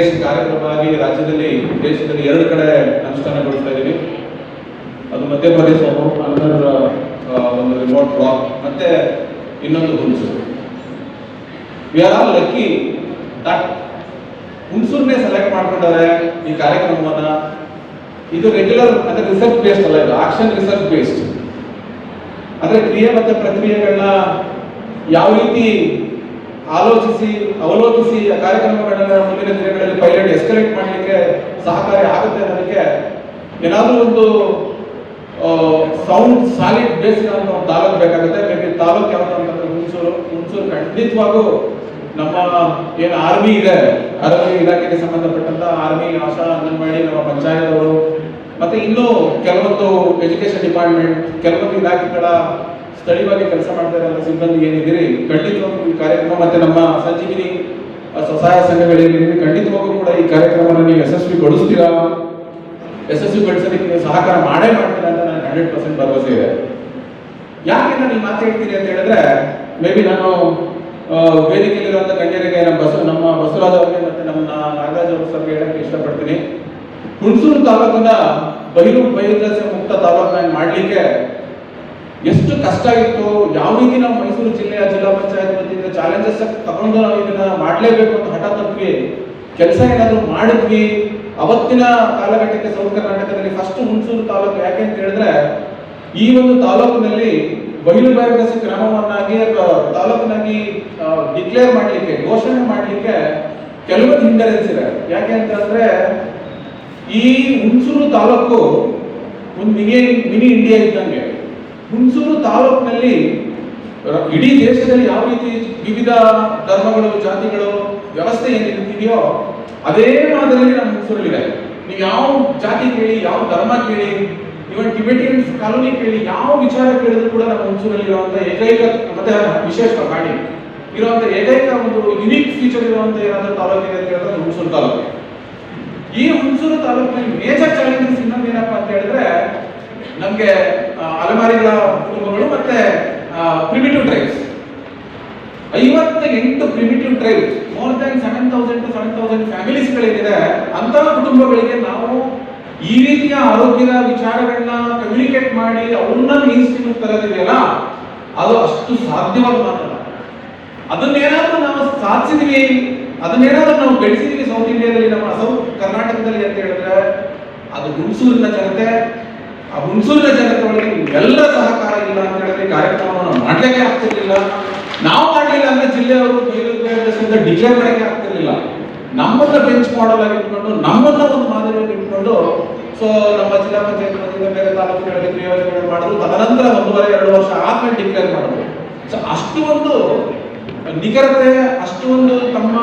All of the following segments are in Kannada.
ಕಾರ್ಯಕ್ರಮವಾಗಿ ರಾಜ್ಯದಲ್ಲಿ ದೇಶದಲ್ಲಿ 2 ಕಡೆ ಅನುಷ್ಠಾನಗೊಳಿಸ್ತಾ ಇದ್ದೀವಿ. ಅದು ಮಧ್ಯಪ್ರದೇಶ ಒಂದು ರಿಮೋಟ್ ಬ್ಲಾಕ್ ಮತ್ತೆ ಇನ್ನೊಂದು Hunsur. We are all lucky that ಹುಣಸೂರ್ನೇ ಸೆಲೆಕ್ಟ್ ಮಾಡ್ಕೊಂಡಾರೆ ಈ ಕಾರ್ಯಕ್ರಮವನ್ನ. ಇದು ರೆಗ್ಯುಲರ್ ಅಂದ್ರೆ ರಿಸರ್ಚ್ ಬೇಸ್ಡ್ ಅಲ್ಲ, ಇದು ಆಕ್ಷನ್ ರಿಸರ್ಚ್ ಬೇಸ್ಡ್. ಅಂದ್ರೆ ಕ್ರಿಯೆ ಮತ್ತೆ ಪ್ರಕ್ರಿಯೆಗಳನ್ನ ಯಾವ ರೀತಿ ಆಲೋಚಿಸಿ ಅವಲೋಕಿಸಿ ಆ ಕಾರ್ಯಕ್ರಮಗಳನ್ನ ಮುಂದಿನ ದಿನಗಳಲ್ಲಿ ಪೈಲಟ್ ಎಸ್ಕಲೇಟ್ ಮಾಡಲಿಕ್ಕೆ ಸಹಕಾರಿ ಆಗುತ್ತೆ ಅನ್ನೋದಕ್ಕೆ ಏನಾದರೂ ಒಂದು ಸೌಂಡ್ ಸಾಲಿಡ್ ಬೇಸ್ ಅಂತ ಒಂದು ತಾಲೂಕು ಬೇಕಾಗುತ್ತೆ. ಮೇಬಿ ತಾಲೂಕು ಯಾವುದು ಅಂತಂದ್ರೆ ಹುಣಸೂರು ಖಂಡಿತವಾಗೂ ನಮ್ಮ ಏನು ಆರ್ಮಿ ಇದೆ, ಆರೋಗ್ಯ ಇಲಾಖೆಗೆ ಸಂಬಂಧಪಟ್ಟಂತ ಆರ್ಮಿ, ಆಶಾ, ಅಂಗನವಾಡಿ, ನಮ್ಮ ಪಂಚಾಯತ್ ಅವರು ಮತ್ತೆ ಇನ್ನೂ ಕೆಲವೊಂದು ಎಜುಕೇಶನ್ ಡಿಪಾರ್ಟ್ಮೆಂಟ್, ಕೆಲವೊಂದು ಇಲಾಖೆಗಳ ಸ್ಥಳೀಯವಾಗಿ ಕೆಲಸ ಮಾಡ್ತಾ ಇರೋ ಸಿಬ್ಬಂದಿ ಏನಿದ್ದೀರಿ, ಖಂಡಿತವಾಗೂ ಈ ಕಾರ್ಯಕ್ರಮ ಮತ್ತೆ ನಮ್ಮ ಸಂಜೀವಿನಿ ಸ್ವಸಹಾಯ ಸಂಘಗಳೇನಿದ್ದೀರಿ, ಖಂಡಿತವಾಗೂ ಕೂಡ ಈ ಕಾರ್ಯಕ್ರಮವನ್ನು ನೀವು ಯಶಸ್ವಿಗೊಳಿಸಲಿಕ್ಕೆ ನೀವು ಸಹಕಾರ ಮಾಡೇ ಮಾಡ್ತೀರಾ ಅಂತ ನನಗೆ 100% ಭರವಸೆ ಇದೆ. ಯಾಕೆ ನಾನು ಈ ಮಾತು ಹೇಳ್ತೀನಿ ಅಂತ ಹೇಳಿದ್ರೆ, ಮೇ ಬಿ ನಾನು ವೇದಿಕೆಯಲ್ಲಿರುವಂಥ ಗಣ್ಯರಿಗೆ ನಮ್ಮ ಬಸವರಾಜ್ ಅವರಿಗೆ ಮತ್ತೆ ನಮ್ಮ ನಾಗರಾಜ್ ಅವ್ರ ಸರ್ಗೆ ಹೇಳಕ್ಕೆ ಇಷ್ಟಪಡ್ತೀನಿ. ಹುಣಸೂರು ತಾಲೂಕಿನ ಬಹಿರ್ದೆಸೆ ಮುಕ್ತ ತಾಲೂಕನ್ನು ಮಾಡಲಿಕ್ಕೆ ಎಷ್ಟು ಕಷ್ಟ ಇತ್ತು, ಯಾವ ರೀತಿ ನಾವು ಮೈಸೂರು ಜಿಲ್ಲೆಯ ಜಿಲ್ಲಾ ಪಂಚಾಯತ್ ವತಿಯಿಂದ ಚಾಲೆಂಜಸ್ ತಗೊಂಡು ನಾವು ಇದನ್ನ ಮಾಡಲೇಬೇಕು ಅಂತ ಹಠ ತಪ್ಪಿ ಕೆಲಸ ಏನಾದರೂ ಮಾಡಿದ್ವಿ. ಅವತ್ತಿನ ಕಾಲಘಟ್ಟಕ್ಕೆ ಸೌತ್ ಕರ್ನಾಟಕದಲ್ಲಿ ಫಸ್ಟ್ ಹುಣಸೂರು ತಾಲೂಕು ಯಾಕೆ ಅಂತ ಹೇಳಿದ್ರೆ, ಈ ಒಂದು ತಾಲೂಕಿನಲ್ಲಿ ಬಹಿರ್ದೆಸೆ ಕ್ರಮವನ್ನಾಗಿ ತಾಲೂಕಿನಾಗಿ ಡಿಕ್ಲೇರ್ ಮಾಡಲಿಕ್ಕೆ, ಘೋಷಣೆ ಮಾಡಲಿಕ್ಕೆ ಕೆಲವೊಂದು ಹಿಂಡೆರೆನ್ಸ್ ಇದೆ. ಯಾಕೆ ಅಂತಂದ್ರೆ ಈ ಹುಣಸೂರು ತಾಲೂಕು ಒಂದು ಮಿನಿ ಇಂಡಿಯಾ ಇದ್ದಂಗೆ. ಹುಣಸೂರು ತಾಲೂಕಿನಲ್ಲಿ ಇಡೀ ದೇಶದಲ್ಲಿ ಯಾವ ರೀತಿ ವಿವಿಧ ಧರ್ಮಗಳು, ಜಾತಿಗಳು ವ್ಯವಸ್ಥೆ ಏನಿದೆಯೋ ಅದೇ ಮಾದರಿಯಲ್ಲಿ ನಮ್ಮ ಹುಣಸೂರಲ್ಲಿದೆ. ನೀವು ಯಾವ ಜಾತಿ ಕೇಳಿ, ಯಾವ ಧರ್ಮ ಕೇಳಿ, ಇವನ್ ಟಿಬೆಟಿಯನ್ಸ್ ಕಾಲೋನಿ ಕೇಳಿ, ಯಾವ ವಿಚಾರ ಕೇಳಿದ್ರು ಕೂಡ ನಮ್ಮ ಹುಣಸೂರಲ್ಲಿ ಇರುವಂತ ಏಕೈಕ ಮತ್ತೆ ವಿಶೇಷ ಕಾಡಿ ಇರುವಂತ ಏಕೈಕ ಒಂದು ಯುನಿಕ್ ಫೀಚರ್ ಇರುವಂತ ಏನಾದರೂ ತಾಲೂಕಿದೆ ಅಂತ ಹೇಳಿದ್ರೆ ಹುಣಸೂರು ತಾಲೂಕು. ಈ ಹುಣಸೂರು ತಾಲೂಕಿನಲ್ಲಿ ಮೇಜರ್ ಚಾಲೆಂಜಸ್ ಇನ್ನೊಂದು ಏನಪ್ಪಾ ಅಂತ ಹೇಳಿದ್ರೆ, ನಮ್ಗೆ ಅಲೆಮಾರಿಗಳ ಕುಟುಂಬಗಳು ಮತ್ತೆ primitive tribes, 58 primitive tribes, more than 7,000 to 7,000 families ಗಳಿದೆ. ಅಂತ ಕುಟುಂಬಗಳಿಗೆ ನಾವು ಈ ರೀತಿಯ ಆರೋಗ್ಯದ ವಿಚಾರಗಳನ್ನ ಕಮ್ಯುನಿಕೇಟ್ ಮಾಡಿ ಅವ್ರನ್ನ ಇನ್ಸ್ಟಿಟ್ಯೂಟ್ ತರೋದಿದೆಯಲ್ಲ, ಅದು ಅಷ್ಟು ಸಾಧ್ಯವಾದ ಮಾತಲ್ಲ. ಅದನ್ನೇನಾದ್ರೂ ನಾವು ಸಾಧಿಸಿದ್ವಿ, ಅದನ್ನೇನಾದ್ರೂ ನಾವು ಬೆಳೆಸಿದ್ವಿ ಸೌತ್ ಇಂಡಿಯಾದಲ್ಲಿ, ನಮ್ಮ ಸೌತ್ ಕರ್ನಾಟಕದಲ್ಲಿ ಅಂತ ಹೇಳಿದ್ರೆ ಅದು ಹುಣಸೂರಿನ ಜನತೆ. ಆ ಹುಣಸೂರಿನ ಜನತೆ ಒಳಗೆ ಎಲ್ಲ ಸಹಕಾರ ಇಲ್ಲ ಅಂತ ಹೇಳಿದ್ರೆ ಕಾರ್ಯಕ್ರಮವನ್ನು ಮಾಡಲಿಕ್ಕೆ ಆಗ್ತಿರ್ಲಿಲ್ಲ. ನಾವು ಮಾಡಲಿಲ್ಲ ಅಂದ್ರೆ ಜಿಲ್ಲೆಯವರು ಡಿಕ್ಲೇರ್ ಮಾಡಕ್ಕೆ ಆಗ್ತಿರ್ಲಿಲ್ಲ. ನಮ್ಮನ್ನ ಬೆಂಚ್ ಮಾಡಲ್ ಆಗಿ ಇಟ್ಕೊಂಡು, ನಮ್ಮನ್ನ ಒಂದು ಮಾದರಿಯಾಗಿ ಇಟ್ಕೊಂಡು ನಮ್ಮ ಜಿಲ್ಲಾ ಪಂಚಾಯತ್ ವತಿಯಿಂದ ಬೇರೆ ತಾಲೂಕುಗಳಲ್ಲಿ ಕ್ರಿಯೋಜನೆಗಳು ಮಾಡಿದ್ರು. ತದನಂತರ 1.5-2 ವರ್ಷ ಆದ್ಮೇಲೆ ಡಿಕ್ಲೇರ್ ಮಾಡಿದ್ರು. ಅಷ್ಟು ಒಂದು ನಿಖರತೆ, ಅಷ್ಟು ಒಂದು ತಮ್ಮ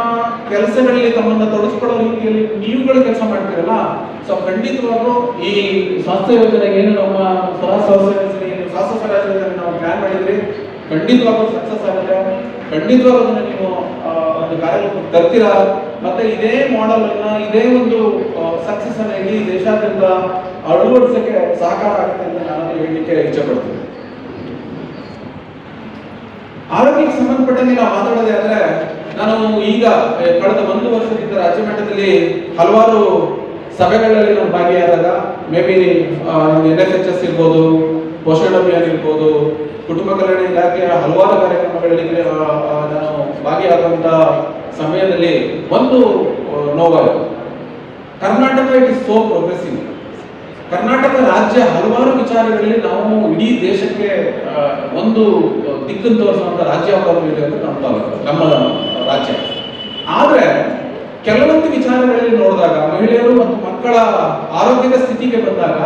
ಕೆಲಸಗಳಲ್ಲಿ ತಮ್ಮನ್ನ ತೊಡಗಿಸ್ಕೊಳ್ಳೋ ರೀತಿಯಲ್ಲಿ ನೀವುಗಳು ಕೆಲಸ ಮಾಡ್ತೀರಲ್ಲ. ಖಂಡಿತವಾಗೂ ಈ ಸ್ವಾಸ್ಥ್ಯ ಯೋಜನೆ ಏನು ನಮ್ಮ ಸ್ವಾಸ್ಥ್ಯ ಯೋಜನೆ ನಾವು ಪ್ಲಾನ್ ಮಾಡಿದ್ರಿ, ಖಂಡಿತವಾಗೂ ಸಕ್ಸಸ್ ಆಗುತ್ತೆ. ಖಂಡಿತವಾಗೂ ಅದನ್ನ ನೀವು ಒಂದು ಕಾರ್ಯಕ್ರಮಕ್ಕೆ ತರ್ತೀರಾ. ಮತ್ತೆ ಇದೇ ಮಾಡೆಲ್ ಅನ್ನ, ಇದೇ ಒಂದು ಸಕ್ಸಸ್ ಅನ್ನ ಇಡೀ ದೇಶಾದ್ಯಂತ ಅಳವಡಿಸಕ್ಕೆ ಸಹಕಾರ ಆಗುತ್ತೆ ಅಂತ ನಾನು ಹೇಳಲಿಕ್ಕೆ ಇಚ್ಛೆಪಡ್ತೀನಿ. ಆರೋಗ್ಯಕ್ಕೆ ಸಂಬಂಧಪಟ್ಟಂಗೆ ನಾವು ಮಾತಾಡೋದೇ ಆದ್ರೆ, ನಾನು ಈಗ ಕಳೆದ 1 ವರ್ಷದಿಂದ ರಾಜ್ಯ ಮಟ್ಟದಲ್ಲಿ ಹಲವಾರು ಸಭೆಗಳಲ್ಲಿ ನಾನು ಭಾಗಿಯಾದಾಗ, ಮೇ ಬಿ NFHS ಇರ್ಬೋದು, ಪೋಷಣ ಅಭಿಯಾನ ಇರ್ಬೋದು, ಕುಟುಂಬ ಕಲ್ಯಾಣ ಇಲಾಖೆಯ ಹಲವಾರು ಕಾರ್ಯಕ್ರಮಗಳಲ್ಲಿ ನಾನು ಭಾಗಿಯಾಗುವಂತ ಸಮಯದಲ್ಲಿ ಒಂದು ನೋವಾಯಿತು. Karnataka it is so progressive. Karnataka ರಾಜ್ಯ ಹಲವಾರು ವಿಚಾರಗಳಲ್ಲಿ ನಾವು ಇಡೀ ದೇಶಕ್ಕೆ ಒಂದು ದಿಕ್ಕನ್ನು ತೋರಿಸುವಂತ ರಾಜ್ಯ ಇದೆ ಅಂತ ನಮ್ಮ ರಾಜ್ಯ. ಆದ್ರೆ ಕೆಲವೊಂದು ವಿಚಾರಗಳಲ್ಲಿ ನೋಡಿದಾಗ, ಮಹಿಳೆಯರು ಮತ್ತು ಮಕ್ಕಳ ಆರೋಗ್ಯದ ಸ್ಥಿತಿಗೆ ಬಂದಾಗ,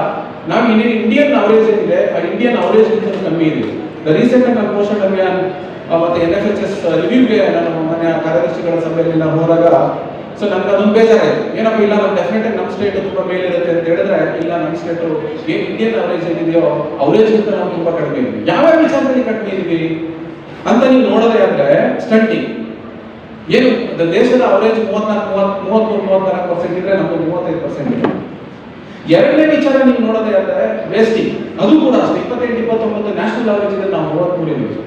ನಾವು ಇಂಡಿಯನ್ ಅವರೇಜ್ ಏನಿದೆ ಆ ಇಂಡಿಯನ್ ಅವರೇಜ್ ಕಮ್ಮಿ ಇದೆ. ರೀಸೆಂಟ್ ನಾನು ಪೋಷಣ ಅಭಿಯಾನ ಮತ್ತೆ NFHS ರಿವ್ಯೂಗೆ ನಾನು ಮನೆಯ ಕಾರ್ಯದರ್ಶಿಗಳ ಸಭೆಯಲ್ಲಿ ನಾವು ಹೋದಾಗ ನನಗೆ ಅದೊಂದು ಬೇಜಾರಾಯಿತು. ಏನಪ್ಪ, ಇಲ್ಲ ನಮ್ಮ ಡೆಫಿನೆಟ್ ನಮ್ಮ ಸ್ಟೇಟ್ ತುಂಬಾ ಮೇಲಿರುತ್ತೆ ಅಂತ ಹೇಳಿದ್ರೆ, ಇಲ್ಲ ನಮ್ಮ ಸ್ಟೇಟ್ ಇಂಡಿಯನ್ ಅವರೇಜ್ ಏನಿದೆಯೋ ಅವರೇಜ್ಗಿಂತ ನಾವು ತುಂಬಾ ಕಡಿಮೆ ಇದ್ದೀವಿ. ಯಾವ ವಿಚಾರದಲ್ಲಿ ಕಡಿಮೆ ಇದೀವಿ ಅಂತ ನೀವು ನೋಡೋದೇ ಆದ್ರೆ, ಸ್ಟಂಟಿಂಗ್ ಏನು ದೇಶದ ಅವರೇಜ್ 34% ಇದ್ರೆ ನಮ್ದು 35% ಇದೆ. ಎರಡನೇ ವಿಚಾರ ನೀವು ನೋಡೋದೇ ಆದ್ರೆ ವೇಸ್ಟಿಂಗ್, ಅದು ಕೂಡ ಅಷ್ಟೇ 28-29 ನ್ಯಾಷನಲ್ ಅವರೇಜ್ ಇದೆ, ನಾವು 33 ಇದ್ದೀವಿ.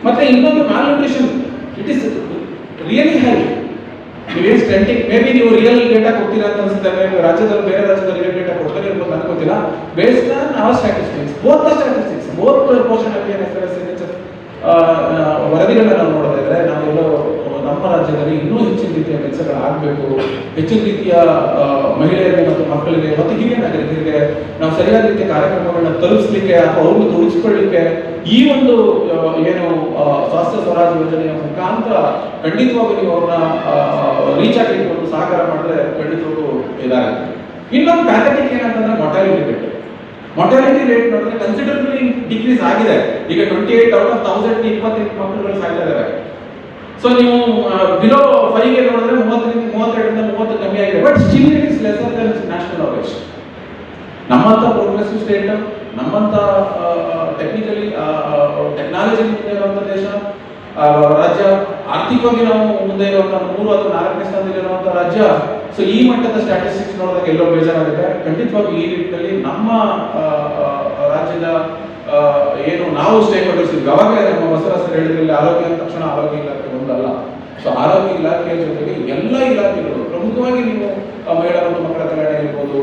ಮತ್ತೆ ಇನ್ನೊಂದು malnutrition, it is really high. ನೀವೇನು ಸ್ಟೆಂಟಿಂಗ್ ಮೇ ಬಿ ನೀವು ರಿಯಲ್ ಡೇಟಾ ಕೊಡ್ತೀರಾ ಅಂತ ಅನ್ಸುತ್ತೆ, ರಾಜ್ಯದಲ್ಲಿ ಬೇರೆ ರಾಜ್ಯದಲ್ಲಿ ರಿಯಲ್ ಡೇಟಾ ಕೊಡ್ತಾರೆ ಇರ್ಬೋದು ನನಗೆ ಗೊತ್ತಿಲ್ಲ. Based on our statistics, both portion of ವರದಿಗಳನ್ನ ನಾವು ನೋಡೋದಾದ್ರೆ ನಾವೆಲ್ಲೋ ನಮ್ಮ ರಾಜ್ಯದಲ್ಲಿ ಇನ್ನೂ ಹೆಚ್ಚಿನ ರೀತಿಯ ಕೆಲಸಗಳಾಗಬೇಕು, ಹೆಚ್ಚಿನ ರೀತಿಯ ಮಹಿಳೆಯರಿಗೆ ಮತ್ತು ಮಕ್ಕಳಿಗೆ ಮತ್ತು ಹಿರಿಯ ನಾಗರಿಕರಿಗೆ ನಾವು ಸರಿಯಾದ ರೀತಿಯ ಕಾರ್ಯಕ್ರಮಗಳನ್ನ ತಲುಪಿಸಲಿಕ್ಕೆ ಅಥವಾ ಅವ್ರನ್ನ ತೊಡಗಿಸ್ಕೊಳ್ಳಿಕ್ಕೆ ಈ ಒಂದು ಏನು ಸ್ವಾಸ್ಥ್ಯ ಸ್ವರಾಜ್ ಯೋಜನೆಯ ಮುಖಾಂತರ ಖಂಡಿತವಾಗೂ ನೀವು ಅವ್ರನ್ನ ರೀಚ್ ಆಗಲಿಕ್ಕೆ ಒಂದು ಸಹಕಾರ ಮಾಡಿದ್ರೆ ಖಂಡಿತವಾಗೂ ಇದಾಗುತ್ತೆ. ಇನ್ನೊಂದು ಪ್ಯಾಥೆಟಿಕ್ ಏನಂತಂದ್ರೆ ಮೊಟಾಲಿಟಿ ರೇಟ್ ನೋಡಿದ್ರೆ ಕನ್ಸಿಡರಬಲಿ ಡಿಕ್ರೀಸ್ ಆಗಿದೆ. ಈಗ 28 ಔಟ್ ಆಫ್ 1000 28 ಮಕ್ಕಳುಗಳು ಸಾಯ್ತಾ ಇದ್ದಾರೆ. ಸೊ ನೀವು ಬಿಲೋ 5 ಗೆ ನೋಡಿದ್ರೆ 32ರಿಂದ 30 ಕಮ್ಮಿ ಆಗಿದೆ. But still it is lesser than national average. ನಮ್ಮಂತ ಪ್ರೋಗ್ರೆಸಿವ್ ಸ್ಟೇಟ್, ನಮ್ಮಂತ ಟೆಕ್ನಾಲಜಿ ಮುಂದೆ ಇರುವಂತ ದೇಶ, ರಾಜ್ಯ, ಆರ್ಥಿಕವಾಗಿ ನಾವು ಮುಂದೆ ಇರುವಂತ 3 ಅಥವಾ 4ನೇ ಸ್ಥಾನದಲ್ಲಿರುವಂತ ರಾಜ್ಯ. ಸೊ ಈ ಮಟ್ಟದ ಸ್ಟ್ಯಾಟಿಸ್ಟಿಕ್ಸ್ ನೋಡಿದಾಗ ಎಲ್ಲೋ ಬೇಜಾರಾಗುತ್ತೆ. ಖಂಡಿತವಾಗಿ ಈ ನಿಟ್ಟಿನಲ್ಲಿ ನಮ್ಮ ರಾಜ್ಯದ ಏನು ನಾವು ಸ್ಟೇಕ್ ಹೋಲ್ಡರ್ಸ್ ಅವಾಗಲೇ ನಮ್ಮ ಬಸವರಾಜ್ ಹೇಳಿದ್ರಲ್ಲಿ ಆರೋಗ್ಯ ಅಂದ ತಕ್ಷಣ ಆರೋಗ್ಯ ಇಲಾಖೆ ಒಂದಲ್ಲ. ಸೊ ಆರೋಗ್ಯ ಇಲಾಖೆಯ ಜೊತೆಗೆ ಎಲ್ಲ ಇಲಾಖೆಗಳು ಪ್ರಮುಖವಾಗಿ ನೀವು ಮಹಿಳಾ ಮತ್ತು ಮಕ್ಕಳ ಕಲ್ಯಾಣ ಇರ್ಬೋದು,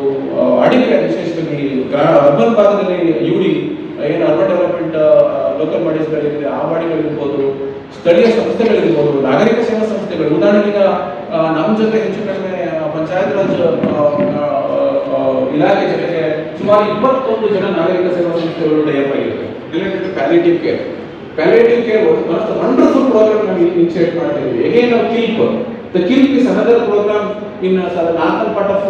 ಅಡಿಕೆ ವಿಶೇಷವಾಗಿ ಅರ್ಬನ್ ಭಾಗದಲ್ಲಿ ಯುಡಿ ಏನು ಅರ್ಬನ್ ಡೆವಲಪ್ಮೆಂಟ್ ಲೋಕಲ್ ಬಾಡೀಸ್ಗಳಿದೆ ಆ ಬಾಡಿಗಳಿರ್ಬೋದು, ಸ್ಥಳೀಯ ಸಂಸ್ಥೆಗಳಿರ್ಬೋದು, ನಾಗರಿಕ ಸೇವಾ ಸಂಸ್ಥೆಗಳು. ಉದಾಹರಣೆಗೆ ನಮ್ಮ ಜೊತೆ ಹೆಚ್ಚು ಕಡಿಮೆ ಪಂಚಾಯತ್ ರಾಜ್ ಇಲಾಖೆ ಜೊತೆಗೆ ಸುಮಾರು 21 ಜನ ನಾಗರಿಕ ಸೇವಾ ಸಂಸ್ಥೆಗಳು ಟೈಅಪ್ ಆಗಿರುತ್ತೆ related to palliative care. Palliative care one of the wonderful program ನಾವು ಇನಿಷಿಯೇಟ್ ಮಾಡ್ತಾ ಇದ್ದೀವಿ. ಅಗೇನ್ ನಾವು the ಕಿಲ್ಪ್ is another program in northern part of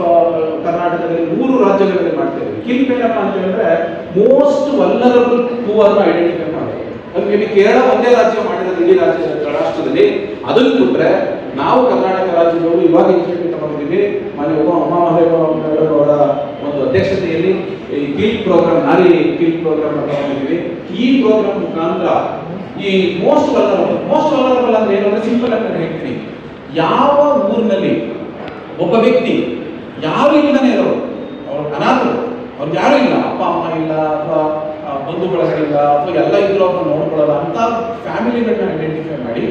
ಕರ್ನಾಟಕದಲ್ಲಿ 3 ರಾಜ್ಯಗಳಲ್ಲಿ ಮಾಡ್ತಾ ಇದ್ದೀವಿ. ಕಿಲ್ಪ್ ಏನಪ್ಪ ಅಂತ ಹೇಳಿದ್ರೆ ಮೋಸ್ಟ್ ವಲ್ನರಬಲ್ ಪೂವರ್ನ ಐಡೆಂಟಿಫೈ ಮಾಡೋದು. ಅದು ಮೇ ಬಿ ಕೇರಳ ಒಂದೇ ರಾಜ್ಯ ಮಾಡಿರೋದು ಇಡೀ ರಾಷ್ಟ್ರದಲ್ಲಿ. ಅದನ್ನು ಬಿಟ್ಟರೆ ನಾವು ಕರ್ನಾಟಕ ರಾಜ್ಯದವರು ಇವಾಗ ಇನಿಷಿಯೇಟಿವ್ ತಗೊಂಡಿದ್ದೀವಿ. ಮಾನ್ಯ ಅವರ ಒಂದು ಅಧ್ಯಕ್ಷತೆಯಲ್ಲಿ ಈ ಕಿಲ್ಪ್ ಪ್ರೋಗ್ರಾಮ್, ನಾರಿ ಕಿಲ್ಪ್ ಪ್ರೋಗ್ರಾಮ್ ತಗೊಂಡಿದ್ದೀವಿ. ಈ ಪ್ರೋಗ್ರಾಮ್ ಮುಖಾಂತರ ಈ ಮೋಸ್ಟ್ ವಲ್ನರಬಲ್ ಅಂದ್ರೆ ಏನಂದ್ರೆ ಸಿಂಪಲ್ ಆಗಿ ನಾನು ಹೇಳ್ತೀನಿ, ಯಾವ ಊರಿನಲ್ಲಿ ಒಬ್ಬ ವ್ಯಕ್ತಿ ಯಾರು ಇಲ್ಲದೇ ಇರೋರು, ಅವ್ರು ಅನಾಥರು, ಅವ್ರಿಗೆ ಯಾರು ಇಲ್ಲ, ಅಪ್ಪ ಅಮ್ಮ ಇಲ್ಲ ಅಥವಾ ಬಂಧು ಬಳಗಗಳಿಲ್ಲ ಅಥವಾ ಎಲ್ಲ ಇದ್ರು ಅವ್ರನ್ನ ನೋಡ್ಕೊಳ್ಳಲ್ಲ ಅಂತ ಫ್ಯಾಮಿಲಿಗಳನ್ನ ಐಡೆಂಟಿಫೈ ಮಾಡಿ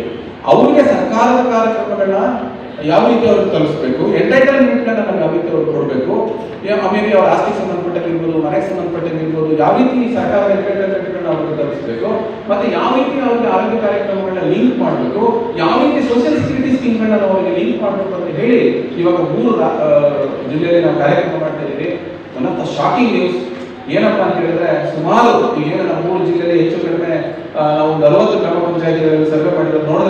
ಅವರಿಗೆ ಸರ್ಕಾರದ ಕಾರ್ಯಕ್ರಮಗಳನ್ನ ಯಾವ ರೀತಿ ಅವ್ರಿಗೆ ತಲುಪಿಸ್ಬೇಕು, ಎಂಟರ್ಟೈನ್ಮೆಂಟ್ಗಳನ್ನ ನಮ್ಗೆ ಯಾವ ರೀತಿ ಅವ್ರಿಗೆ ಕೊಡಬೇಕು, ಆಮೇಲೆ ಅವ್ರ ಆಸ್ತಿಗೆ ಸಂಬಂಧಪಟ್ಟಿರ್ಬೋದು, ಮನೆಗೆ ಸಂಬಂಧಪಟ್ಟಿರ್ಬೋದು, ಯಾವ ರೀತಿ ಸರ್ಕಾರದ ಎಂಟರ್ಟೈನ್ಮೆಂಟ್ಗಳನ್ನ ಅವ್ರಿಗೆ ತಲುಪಿಸ್ಬೇಕು, ಮತ್ತೆ ಯಾವ ರೀತಿ ಅವ್ರಿಗೆ ಆರೋಗ್ಯ ಕಾರ್ಯಕ್ರಮಗಳನ್ನ ಲಿಂಕ್ ಮಾಡಬೇಕು, ಯಾವ ರೀತಿ ಸೋಷಿಯಲ್ ಸೆಕ್ಯೂರಿಟಿ ಸ್ಕೀಮ್ಗಳನ್ನ ನಾವು ಅವರಿಗೆ ಲಿಂಕ್ ಮಾಡಬೇಕು ಅಂತ ಹೇಳಿ ಇವಾಗ 3 ಜಿಲ್ಲೆಯಲ್ಲಿ ನಾವು ಕಾರ್ಯಕ್ರಮ ಮಾಡ್ತಾ ಇದ್ದೀವಿ. One of the shocking news ಏನಪ್ಪಾ ಅಂತ ಹೇಳಿದ್ರೆ, ಸುಮಾರು ಈಗ ನಮ್ಮ 3 ಜಿಲ್ಲೆಯಲ್ಲಿ ಹೆಚ್ಚು ಕಡಿಮೆ ನಾವು 40 ಗ್ರಾಮ ಪಂಚಾಯತಿಗಳಲ್ಲಿ ಸರ್ವೆ ಮಾಡಿರೋದು ನೋಡಿದ್ರೆ